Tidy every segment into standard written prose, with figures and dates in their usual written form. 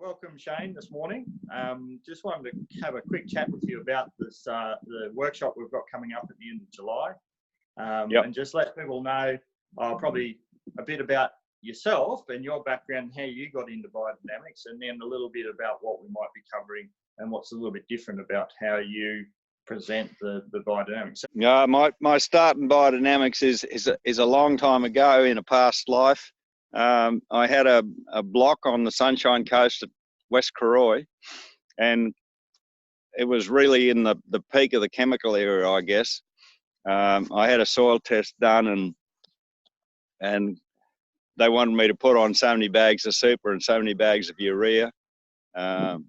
welcome Shane this morning. Just wanted to have a quick chat with you about this the workshop we've got coming up at the end of July, and just let people know probably a bit about yourself and your background, how you got into biodynamics, and then a little bit about what we might be covering and what's a little bit different about how you present the biodynamics. Yeah, my start in biodynamics is a long time ago in a past life. I had a block on the Sunshine Coast at West Karoi, and it was really in the peak of the chemical era, I guess. I had a soil test done, and they wanted me to put on so many bags of super and so many bags of urea, and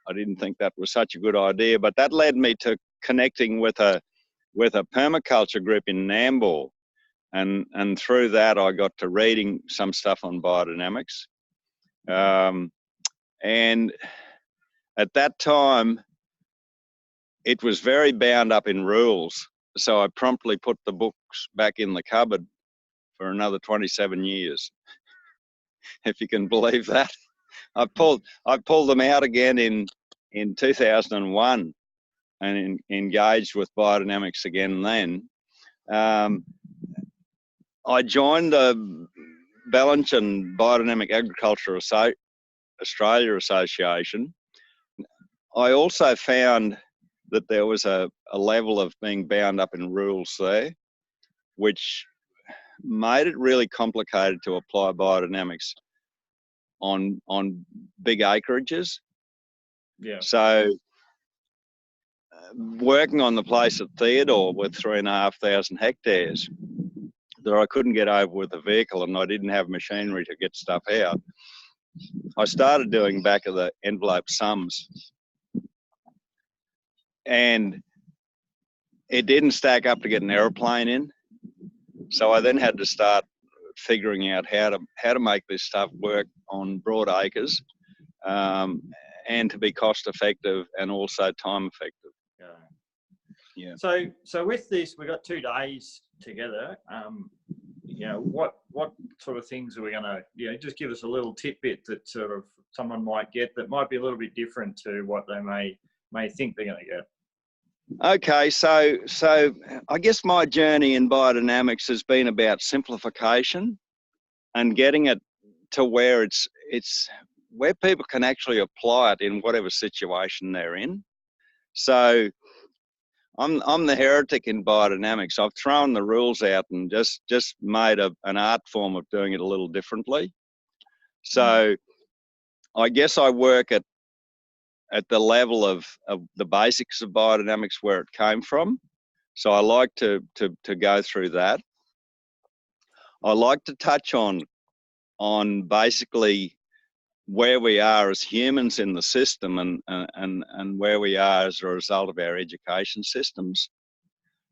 I didn't think that was such a good idea. But that led me to connecting with a permaculture group in Nambour. And through that, I got to reading some stuff on biodynamics. And at that time, it was very bound up in rules. So I promptly put the books back in the cupboard for another 27 years, if you can believe that. I pulled them out again in 2001 and engaged with biodynamics again then. I joined the Bellinchin Biodynamic Agriculture Australia Association. I also found that there was a level of being bound up in rules there, which made it really complicated to apply biodynamics on big acreages. Yeah. So working on the place at Theodore with 3,500 hectares that I couldn't get over with a vehicle, and I didn't have machinery to get stuff out, I started doing back of the envelope sums, and it didn't stack up to get an aeroplane in. So I then had to start figuring out how to make this stuff work on broad acres, and to be cost effective and also time effective. Yeah. So with this, we got 2 days together. You know, what sort of things are we going to, just give us a little tidbit that sort of someone might get that might be a little bit different to what they may think they're going to get. Okay, so I guess my journey in biodynamics has been about simplification and getting it to where it's where people can actually apply it in whatever situation they're in. So I'm the heretic in biodynamics. I've thrown the rules out and just made an art form of doing it a little differently. So I guess I work at the level of the basics of biodynamics, where it came from. So I like to go through that. I like to touch on basically where we are as humans in the system, and where we are as a result of our education systems,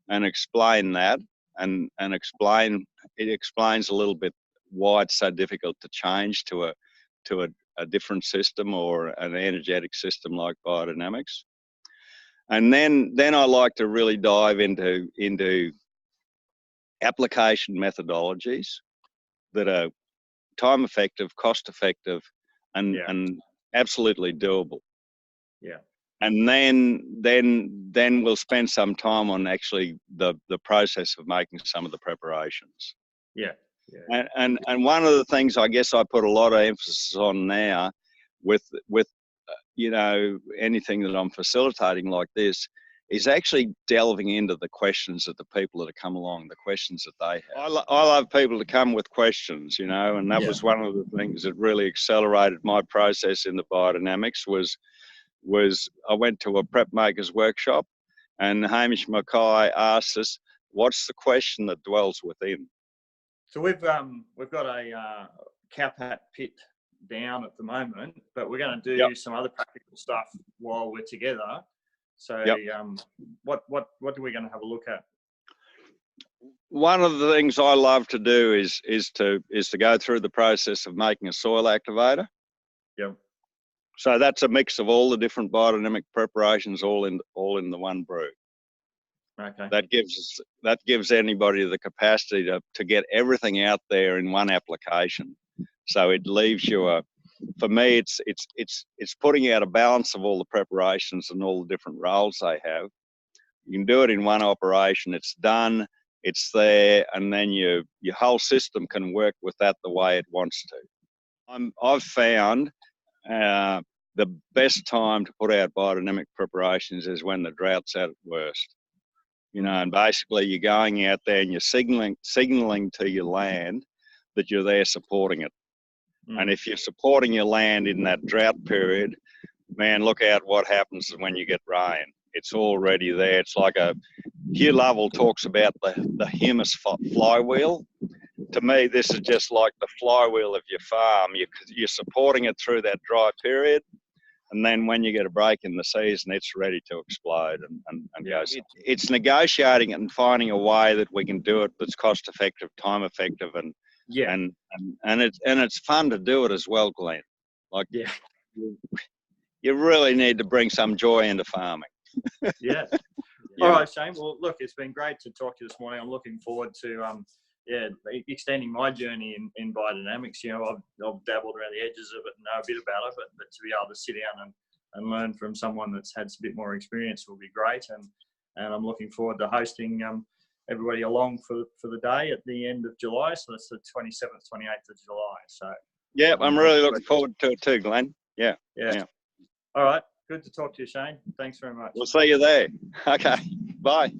and explain that, and it explains a little bit why it's so difficult to change to a different system or an energetic system like biodynamics. And then I like to really dive into application methodologies that are time effective, cost effective, and absolutely doable. Yeah. And then we'll spend some time on actually the process of making some of the preparations. Yeah. And one of the things I guess I put a lot of emphasis on now with anything that I'm facilitating like this is actually delving into the questions that the people that have come along, the questions that they have. I love people to come with questions, and that was one of the things that really accelerated my process in the biodynamics was I went to a prep makers workshop, and Hamish Mackay asked us, what's the question that dwells within? So we've got a cowpat pit down at the moment, but we're going to do some other practical stuff while we're together. So what are we going to have a look at? One of the things I love to do is to go through the process of making a soil activator. Yep. So that's a mix of all the different biodynamic preparations all in the one brew. Okay. That gives anybody the capacity to get everything out there in one application. So it leaves you for me, it's putting out a balance of all the preparations and all the different roles they have. You can do it in one operation. It's done. It's there, and then your whole system can work with that the way it wants to. I've found the best time to put out biodynamic preparations is when the drought's at its worst. You know, and basically you're going out there and you're signaling to your land that you're there supporting it. And if you're supporting your land in that drought period, man, look out what happens when you get rain. It's already there. It's like Hugh Lovell talks about the humus flywheel. To me, this is just like the flywheel of your farm. You're supporting it through that dry period. And then when you get a break in the season, it's ready to explode and go. It's negotiating it and finding a way that we can do it that's cost effective, time effective, and it's fun to do it as well, Glenn. Like, you really need to bring some joy into farming. Yeah. All right, Shane. Well, look, it's been great to talk to you this morning. I'm looking forward to extending my journey in biodynamics. You know, I've dabbled around the edges of it and know a bit about it, but to be able to sit down and learn from someone that's had a bit more experience will be great. And I'm looking forward to hosting everybody along for the day at the end of July. So that's the 27th, 28th of July. So yeah, I'm really looking forward to it too, Glenn. Yeah. All right. Good to talk to you, Shane. Thanks very much. We'll see you there. Okay. Bye.